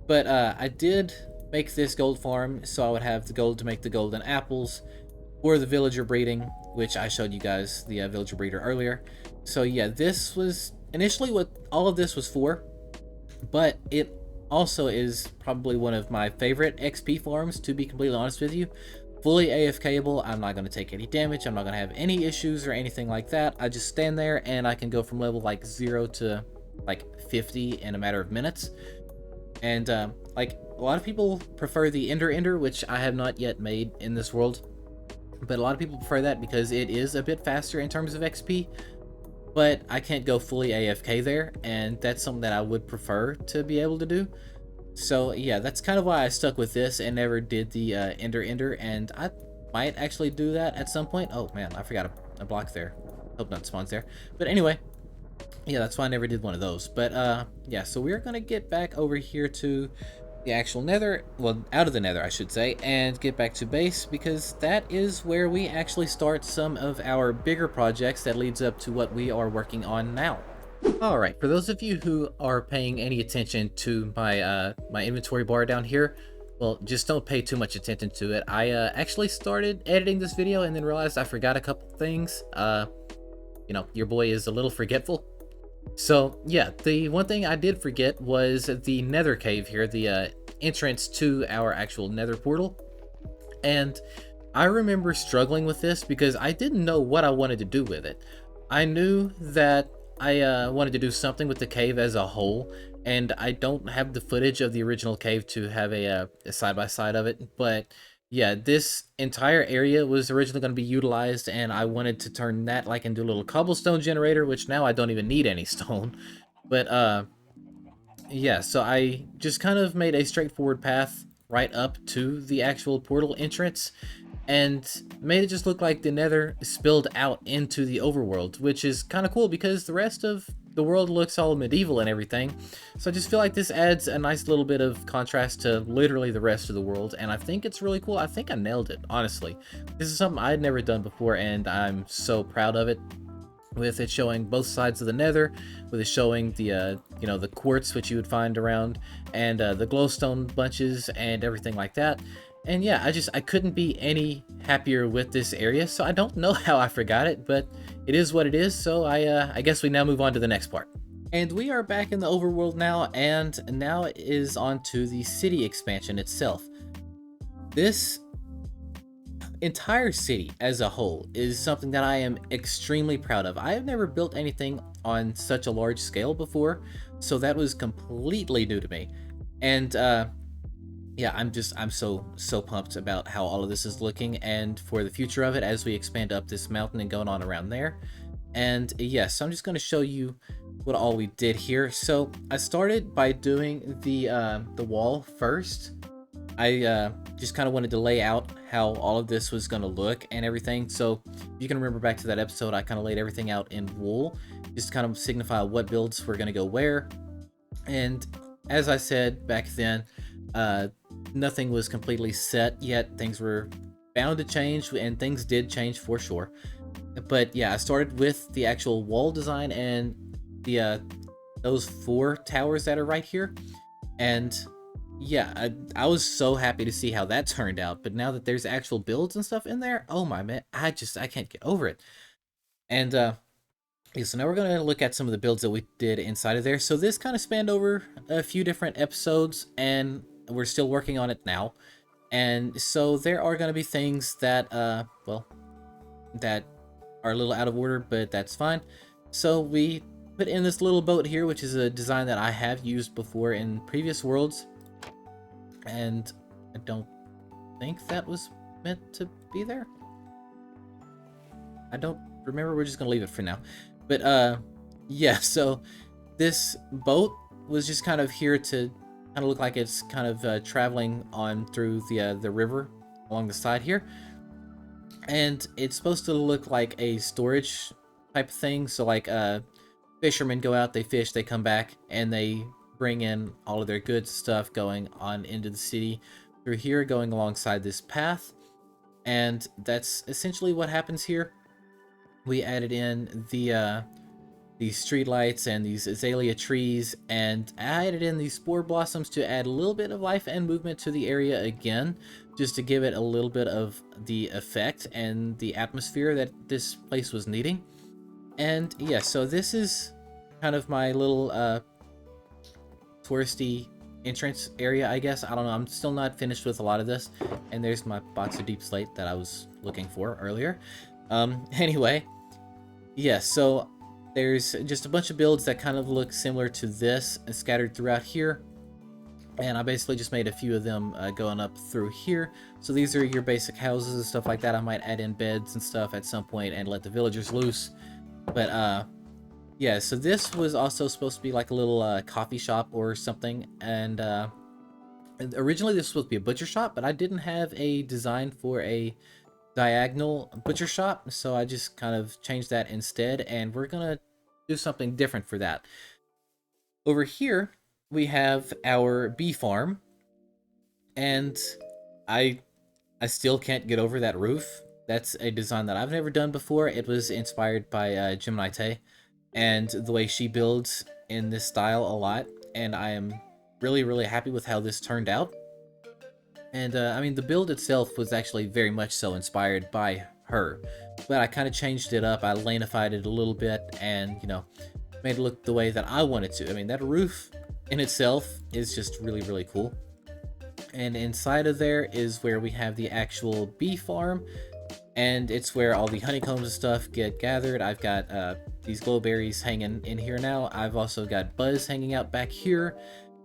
But I did make this gold farm so I would have the gold to make the golden apples or the villager breeding, which I showed you guys the villager breeder earlier. So yeah, this was initially what all of this was for, but it also is probably one of my favorite XP farms, to be completely honest with you. Fully AFKable, I'm not going to take any damage, I'm not going to have any issues or anything like that. I just stand there and I can go from level like 0 to like 50 in a matter of minutes. And like a lot of people prefer the Ender, which I have not yet made in this world, but a lot of people prefer that because it is a bit faster in terms of XP. But I can't go fully AFK there, and that's something that I would prefer to be able to do. So yeah, that's kind of why I stuck with this and never did the Ender, and I might actually do that at some point. Oh man, I forgot a block there. Hope not spawns there. But anyway, yeah, that's why I never did one of those. But yeah, so we're gonna get back over here to the actual nether, well, out of the nether I should say, and get back to base, because that is where we actually start some of our bigger projects that leads up to what we are working on now. Alright, for those of you who are paying any attention to my my inventory bar down here, well, just don't pay too much attention to it. I actually started editing this video and then realized I forgot a couple things. You know, your boy is a little forgetful. So yeah, the one thing I did forget was the nether cave here, the entrance to our actual nether portal. And I remember struggling with this because I didn't know what I wanted to do with it. I knew that I wanted to do something with the cave as a whole, and I don't have the footage of the original cave to have a side-by-side of it, but yeah, this entire area was originally going to be utilized, and I wanted to turn that like into a little cobblestone generator, which now I don't even need any stone. But yeah, so I just kind of made a straightforward path right up to the actual portal entrance and made it just look like the nether spilled out into the overworld, which is kind of cool because the rest of the world looks all medieval and everything. So I just feel like this adds a nice little bit of contrast to literally the rest of the world, and I think it's really cool. I think I nailed it, honestly. This is something I'd never done before, and I'm so proud of it, with it showing both sides of the nether, with it showing the you know, the quartz which you would find around, and the glowstone bunches and everything like that. And yeah, I couldn't be any happier with this area, so I don't know how I forgot it, but it is what it is. So I guess we now move on to the next part. And we are back in the overworld now, and now it is on to the city expansion itself. This entire city as a whole is something that I am extremely proud of. I have never built anything on such a large scale before, so that was completely new to me. And yeah, I'm so pumped about how all of this is looking and for the future of it as we expand up this mountain and going on around there. And yes, so I'm just going to show you what all we did here. So I started by doing the wall first. I just kind of wanted to lay out how all of this was going to look and everything. So if you can remember back to that episode, I kind of laid everything out in wool, just to kind of signify what builds were going to go where. And as I said back then, nothing was completely set yet. Things were bound to change, and things did change for sure. But yeah, I started with the actual wall design and the those 4 towers that are right here. And yeah, I was so happy to see how that turned out. But now that there's actual builds and stuff in there, oh my man, I can't get over it. And yeah, so now we're going to look at some of the builds that we did inside of there. So this kind of spanned over a few different episodes, and we're still working on it now. And so there are going to be things that, well, that are a little out of order, but that's fine. So we put in this little boat here, which is a design that I have used before in previous worlds. And I don't think that was meant to be there. I don't remember. We're just going to leave it for now. But yeah, so this boat was just kind of here to kind of look like it's kind of traveling on through the river along the side here. And it's supposed to look like a storage type of thing. So like fishermen go out, they fish, they come back, and they bring in all of their good stuff going on into the city through here, going alongside this path. And that's essentially what happens here. We added in these street lights and these azalea trees, and added in these spore blossoms to add a little bit of life and movement to the area again, just to give it a little bit of the effect and the atmosphere that this place was needing. And yeah, so this is kind of my little touristy entrance area, I guess. I don't know, I'm still not finished with a lot of this. And there's my box of deep slate that I was looking for earlier. Anyway, yeah, so there's just a bunch of builds that kind of look similar to this scattered throughout here. And I basically just made a few of them going up through here. So these are your basic houses and stuff like that. I might add in beds and stuff at some point and let the villagers loose. But yeah, so this was also supposed to be like a little coffee shop or something. And And originally this was supposed to be a butcher shop, but I didn't have a design for a diagonal butcher shop, so I just kind of changed that instead, and we're gonna do something different for that. Over here, we have our bee farm, and I I still can't get over that roof. That's a design that I've never done before. It was inspired by Gemini Tay, and the way she builds in this style a lot, and I am really, really happy with how this turned out. And I mean, the build itself was actually very much so inspired by her, but I kind of changed it up. I lanified it a little bit, and made it look the way that I wanted to. I mean, that roof in itself is just really, really cool. And inside of there is where we have the actual bee farm, and it's where all the honeycombs and stuff get gathered. I've got these glowberries hanging in here now. I've also got Buzz hanging out back here.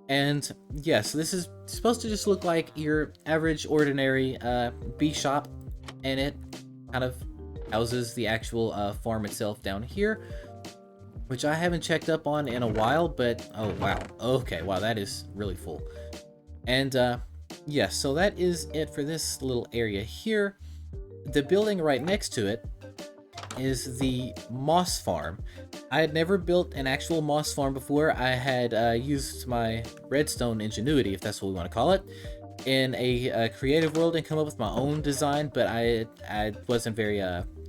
And yeah, so this is supposed to just look like your average, ordinary bee shop, and it kind of houses the actual farm itself down here, which I haven't checked up on in a while, but oh wow, okay, wow, that is really full. And yeah, so that is it for this little area here. The building right next to it is the moss farm. I had never built an actual moss farm before. I had used my redstone ingenuity, if that's what we want to call it, in a creative world and come up with my own design, but I wasn't very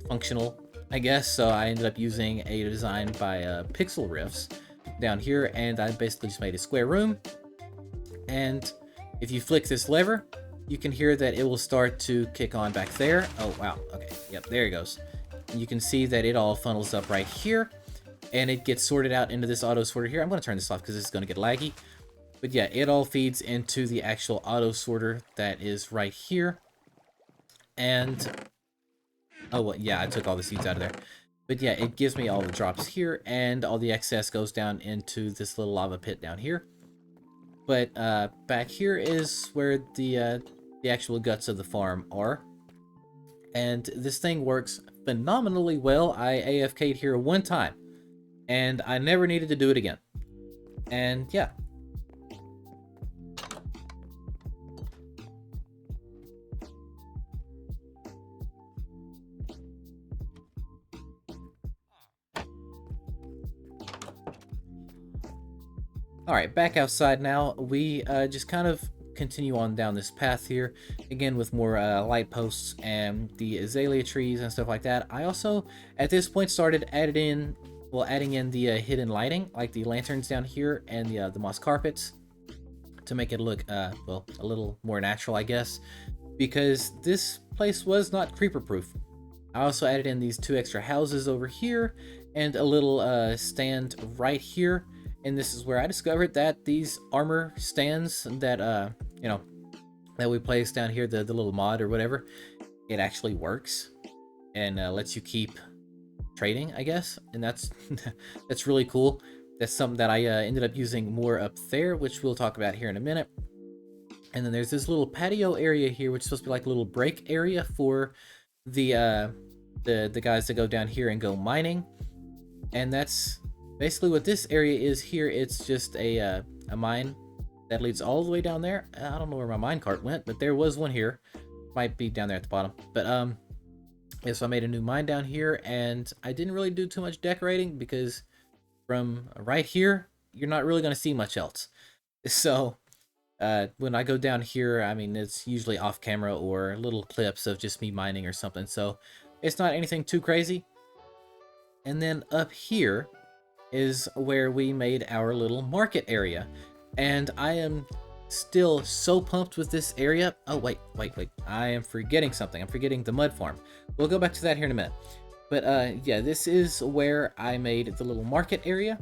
functional, I guess, so I ended up using a design by Pixel Riffs down here, and I basically just made a square room. And if you flick this lever, you can hear that it will start to kick on back there. Oh wow, okay, yep, there it goes. You can see that it all funnels up right here, and it gets sorted out into this auto sorter here. I'm going to turn this off because it's going to get laggy. But yeah, it all feeds into the actual auto sorter that is right here. And oh well, yeah, I took all the seeds out of there. But yeah, it gives me all the drops here, and all the excess goes down into this little lava pit down here. But back here is where the actual guts of the farm are. And this thing works phenomenally well. I AFK'd here one time, and I never needed to do it again. And yeah. Alright, back outside now. We just kind of continue on down this path here, again with more light posts and the azalea trees and stuff like that. I also, at this point, started adding in the hidden lighting, like the lanterns down here and the moss carpets, to make it look, well, a little more natural, I guess, because this place was not creeper-proof. I also added in these 2 extra houses over here, and a little stand right here. And this is where I discovered that these armor stands that, that we placed down here, the little mod or whatever, it actually works and lets you keep trading, I guess. And that's that's really cool. That's something that I ended up using more up there, which we'll talk about here in a minute. And then there's this little patio area here, which is supposed to be like a little break area for the guys that go down here and go mining. And that's basically what this area is here. It's just a mine that leads all the way down there. I don't know where my minecart went, but there was one here. Might be down there at the bottom. But yeah, so I made a new mine down here, and I didn't really do too much decorating because from right here, you're not really going to see much else. So when I go down here, I mean, it's usually off camera or little clips of just me mining or something. So it's not anything too crazy. And then up here is where we made our little market area, and I am still so pumped with this area. Oh wait, I am forgetting something. I'm forgetting the mud farm. We'll go back to that here in a minute. But yeah, this is where I made the little market area,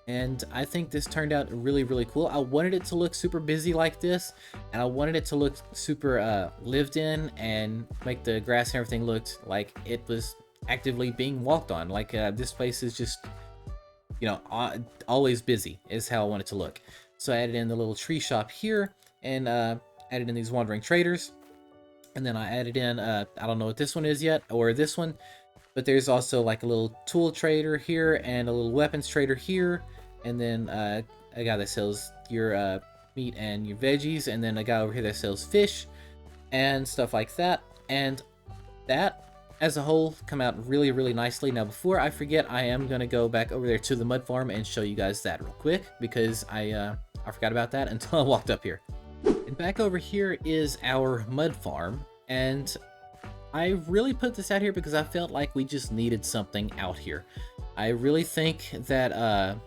and I think this turned out really, really cool. I wanted it to look super busy like this, and I wanted it to look super lived in, and make the grass and everything look like it was actively being walked on. Like this place is just, always busy is how I want it to look. So I added in the little tree shop here, and added in these wandering traders. And then I added in, I don't know what this one is yet, or this one, but there's also like a little tool trader here, and a little weapons trader here. And then a guy that sells your meat and your veggies, and then a guy over here that sells fish and stuff like that. And that as a whole come out really, really nicely. Now before I forget, I am gonna go back over there to the mud farm and show you guys that real quick, because I forgot about that until I walked up here. And back over here is our mud farm, and I really put this out here because I felt like we just needed something out here. I really think that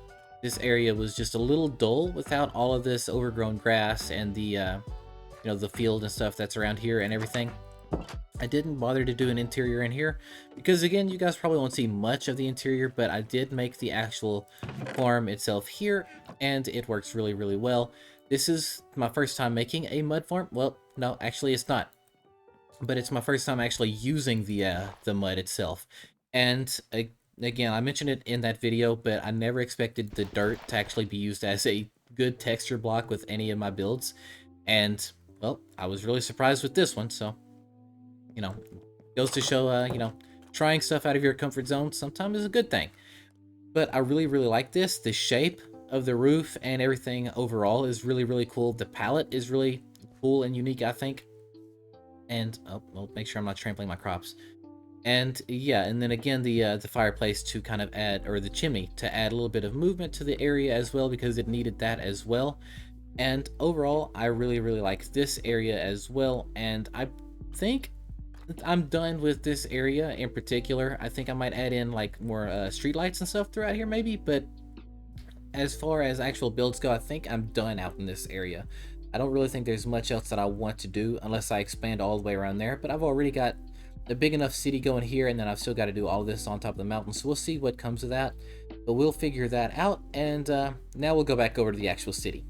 this area was just a little dull without all of this overgrown grass and the you know, the field and stuff that's around here and everything. I didn't bother to do an interior in here because, again, you guys probably won't see much of the interior, but I did make the actual farm itself here, and it works really, really well. This is my first time making a mud farm. Well, no, actually it's not, but it's my first time actually using the mud itself. And again, I mentioned it in that video, but I never expected the dirt to actually be used as a good texture block with any of my builds. And, well, I was really surprised with this one, so, you know, goes to show, you know, trying stuff out of your comfort zone sometimes is a good thing. But I really, really like this. The shape of the roof and everything overall is really, really cool. The palette is really cool and unique, I think. And, oh, well, make sure I'm not trampling my crops. And yeah, and then again, the fireplace to kind of add, or the chimney to add a little bit of movement to the area as well, because it needed that as well. And overall, I really, really like this area as well. And I think I'm done with this area in particular. I think I might add in like more street lights and stuff throughout here maybe, but as far as actual builds go, I think I'm done out in this area. I don't really think there's much else that I want to do unless I expand all the way around there, but I've already got a big enough city going here, and then I've still got to do all this on top of the mountain, so we'll see what comes of that, but we'll figure that out. And now we'll go back over to the actual city.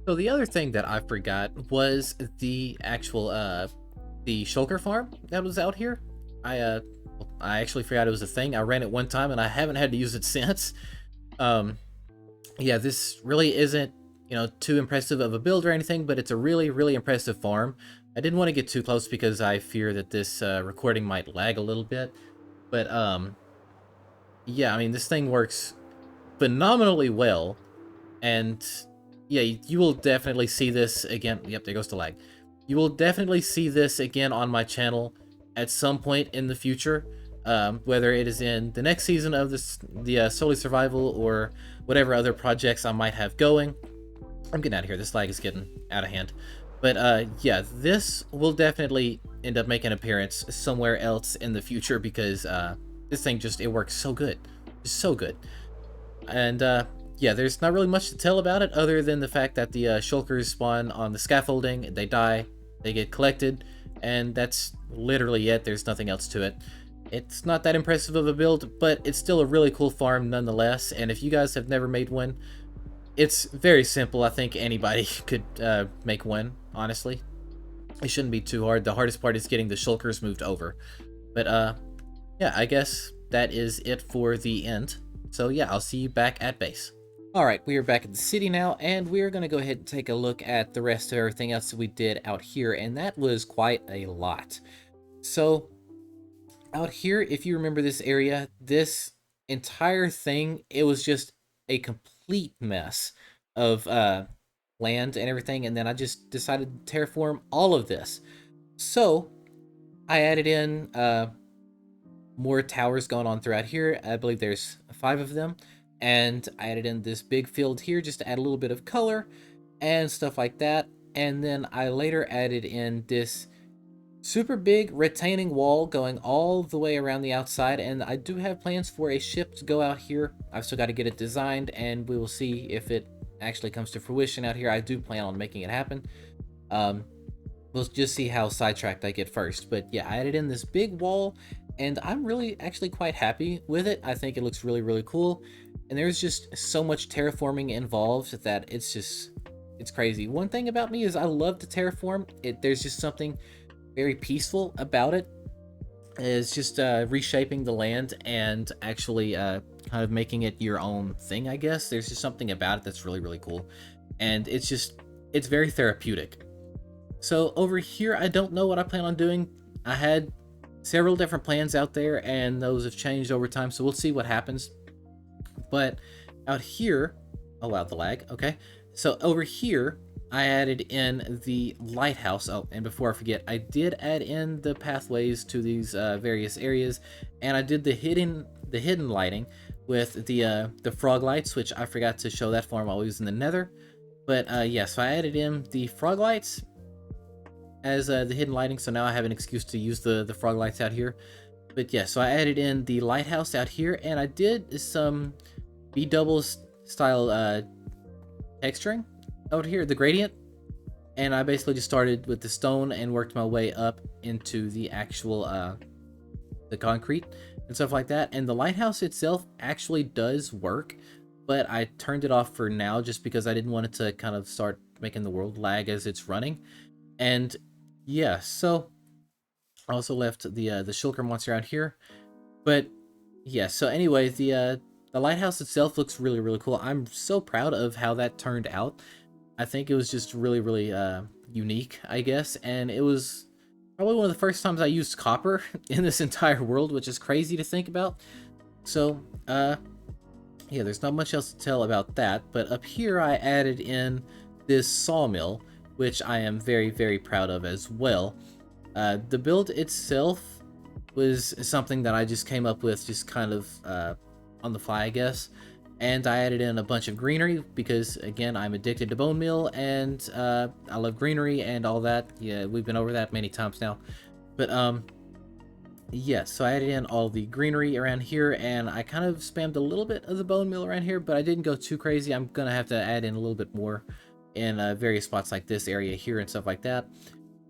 So the other thing that I forgot was the actual the shulker farm that was out here. I actually forgot it was a thing. I ran it one time and I haven't had to use it since. Yeah, this really isn't, you know, too impressive of a build or anything, but it's a really, really impressive farm. I didn't want to get too close because I fear that this recording might lag a little bit. But yeah, I mean, this thing works phenomenally well. And yeah, you will definitely see this again. Yep, there goes the lag. You will definitely see this again on my channel at some point in the future. Whether it is in the next season of the Solely Survival or whatever other projects I might have going. I'm getting out of here. This lag is getting out of hand. But yeah, this will definitely end up making an appearance somewhere else in the future because this thing just, it works so good. It's so good. And yeah, there's not really much to tell about it other than the fact that the shulkers spawn on the scaffolding, they die, they get collected, and that's literally it. There's nothing else to it. It's not that impressive of a build, but it's still a really cool farm nonetheless, and if you guys have never made one, it's very simple. I think anybody could make one, honestly. It shouldn't be too hard. The hardest part is getting the shulkers moved over. But yeah, I guess that is it for the end. So yeah, I'll see you back at base. Alright, we are back at the city now, and we're going to go ahead and take a look at the rest of everything else that we did out here, and that was quite a lot. So, out here, if you remember this area, this entire thing, it was just a complete mess of land and everything, and then I just decided to terraform all of this. So, I added in more towers going on throughout here. I believe there's 5 of them. And I added in this big field here just to add a little bit of color and stuff like that. And then I later added in this super big retaining wall going all the way around the outside. And I do have plans for a ship to go out here. I've still got to get it designed, and we will see if it actually comes to fruition out here. I do plan on making it happen. We'll just see how sidetracked I get first. But yeah, I added in this big wall, and I'm really actually quite happy with it. I think it looks really, really cool. And there's just so much terraforming involved that it's crazy. One thing about me is I love to terraform. There's just something very peaceful about it. It's just reshaping the land and actually kind of making it your own thing, I guess. There's just something about it that's really, really cool. And it's very therapeutic. So over here, I don't know what I plan on doing. I had several different plans out there, and those have changed over time, so we'll see what happens. But out here, oh wow, the lag, okay. So over here, I added in the lighthouse. Oh, and before I forget, I did add in the pathways to these various areas, and I did the hidden lighting with the frog lights, which I forgot to show that form while we was in the Nether. But yeah, so I added in the frog lights as the hidden lighting, so now I have an excuse to use the frog lights out here. But yeah, so I added in the lighthouse out here, and I did some B doubles style texturing out here, the gradient, and I basically just started with the stone and worked my way up into the actual the concrete and stuff like that. And the lighthouse itself actually does work, but I turned it off for now just because I didn't want it to kind of start making the world lag as it's running. And yeah, so I also left the shulker monster out here. But yeah, so anyway, the lighthouse itself looks really, really cool. I'm so proud of how that turned out. I think it was just really, really unique, I guess, and it was probably one of the first times I used copper in this entire world, which is crazy to think about. So, yeah, there's not much else to tell about that, but up here I added in this sawmill, which I am very, very proud of as well. The build itself was something that I just came up with just kind of on the fly, I guess. And I added in a bunch of greenery because, again, I'm addicted to bone meal and I love greenery and all that. Yeah, we've been over that many times now. But yeah, so I added in all the greenery around here, and I kind of spammed a little bit of the bone meal around here, but I didn't go too crazy. I'm gonna have to add in a little bit more in various spots like this area here and stuff like that.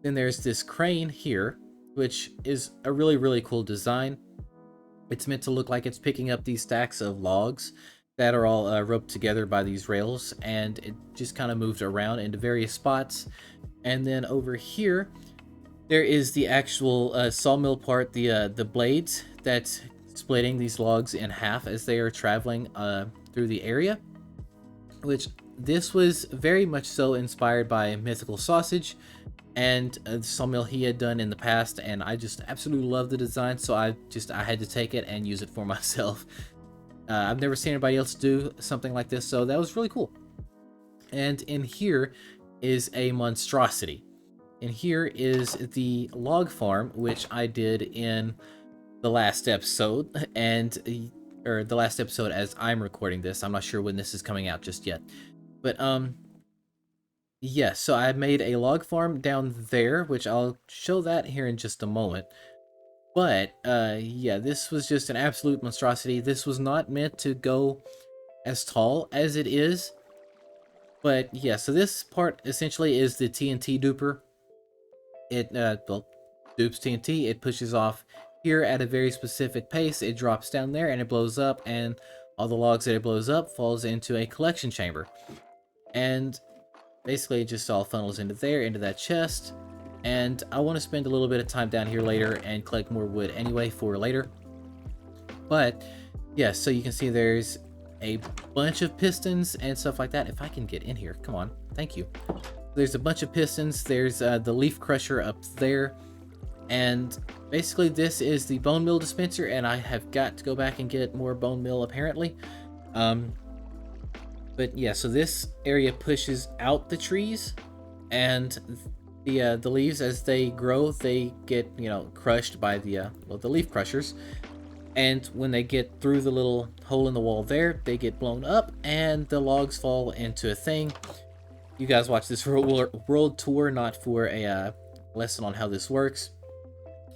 Then there's this crane here, which is a really, really cool design. It's meant to look like it's picking up these stacks of logs that are all roped together by these rails, and it just kind of moves around into various spots. And then over here, there is the actual sawmill part, the blades that's splitting these logs in half as they are traveling through the area, which this was very much so inspired by Mythical Sausage and the sawmill he had done in the past, and I just absolutely love the design, so I had to take it and use it for myself. I've never seen anybody else do something like this, so that was really cool. And in here is a monstrosity. And here is the log farm, which I did in the last episode, and or the last episode as I'm recording this. I'm not sure when this is coming out just yet. But yeah, so I made a log farm down there, which I'll show that here in just a moment. But yeah, this was just an absolute monstrosity. This was not meant to go as tall as it is. But yeah, so this part essentially is the TNT duper. It well, dupes TNT. It pushes off here at a very specific pace. It drops down there and it blows up, and all the logs that it blows up falls into a collection chamber. And basically it just all funnels into there, into that chest. And I want to spend a little bit of time down here later and collect more wood anyway for later. But yeah, so you can see there's a bunch of pistons and stuff like that. If I can get in here, come on, thank you. There's a bunch of pistons. There's the leaf crusher up there, and basically this is the bone meal dispenser, and I have got to go back and get more bone meal apparently. But yeah, so this area pushes out the trees, and the leaves, as they grow, they get, you know, crushed by the leaf crushers. And when they get through the little hole in the wall there, they get blown up and the logs fall into a thing. You guys watch this for a world tour, not for a lesson on how this works.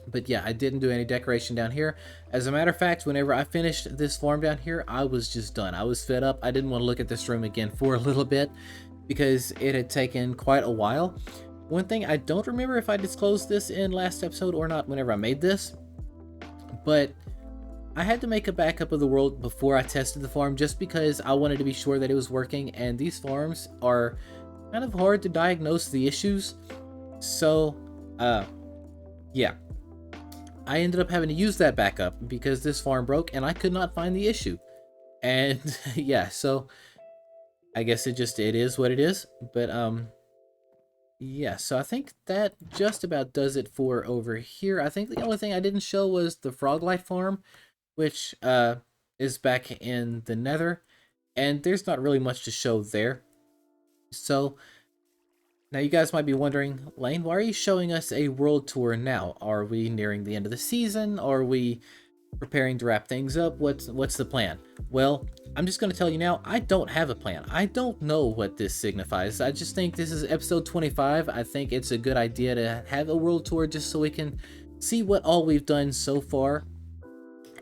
But yeah, I didn't do any decoration down here. As a matter of fact, whenever I finished this farm down here, I was just done. I was fed up. I didn't want to look at this room again for a little bit because it had taken quite a while. One thing, I don't remember if I disclosed this in last episode or not whenever I made this, but I had to make a backup of the world before I tested the farm just because I wanted to be sure that it was working, and these farms are kind of hard to diagnose the issues. So, yeah. I ended up having to use that backup because this farm broke and I could not find the issue. And yeah, so I guess it is what it is. But yeah, so I think that just about does it for over here. I think the only thing I didn't show was the Froglight farm, which is back in the Nether, and there's not really much to show there. So now you guys might be wondering, Lane, why are you showing us a world tour now? Are we nearing the end of the season? Are we preparing to wrap things up? What's the plan? Well, I'm just going to tell you now, I don't have a plan. I don't know what this signifies. I just think this is episode 25. I think it's a good idea to have a world tour just so we can see what all we've done so far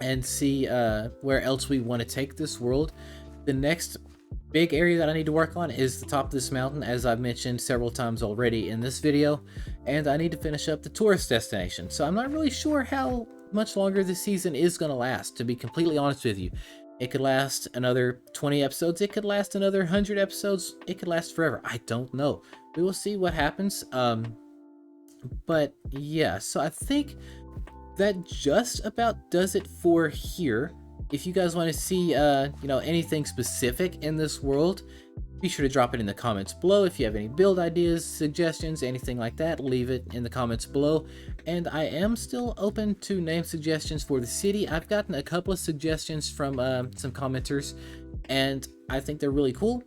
and see where else we want to take this world. The next big area that I need to work on is the top of this mountain, as I've mentioned several times already in this video, and I need to finish up the tourist destination. So I'm not really sure how much longer this season is going to last, to be completely honest with you. It could last another 20 episodes, it could last another 100 episodes, it could last forever. I don't know. We will see what happens. But yeah, so I think that just about does it for here. If you guys want to see anything specific in this world, be sure to drop it in the comments below. If you have any build ideas, suggestions, anything like that, leave it in the comments below. And I am still open to name suggestions for the city. I've gotten a couple of suggestions from some commenters, and I think they're really cool.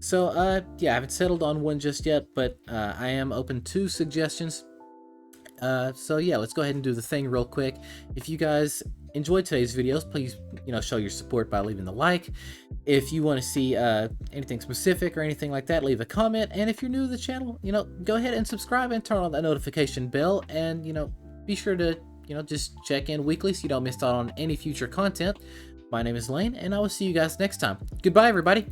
So yeah, I haven't settled on one just yet, but I am open to suggestions. So yeah, let's go ahead and do the thing real quick. If you guys enjoyed today's videos, please show your support by leaving the like. If you want to see anything specific or anything like that, leave a comment. And if you're new to the channel, go ahead and subscribe and turn on that notification bell, and be sure to just check in weekly so you don't miss out on any future content. My name is Lane, and I will see you guys next time. Goodbye, everybody.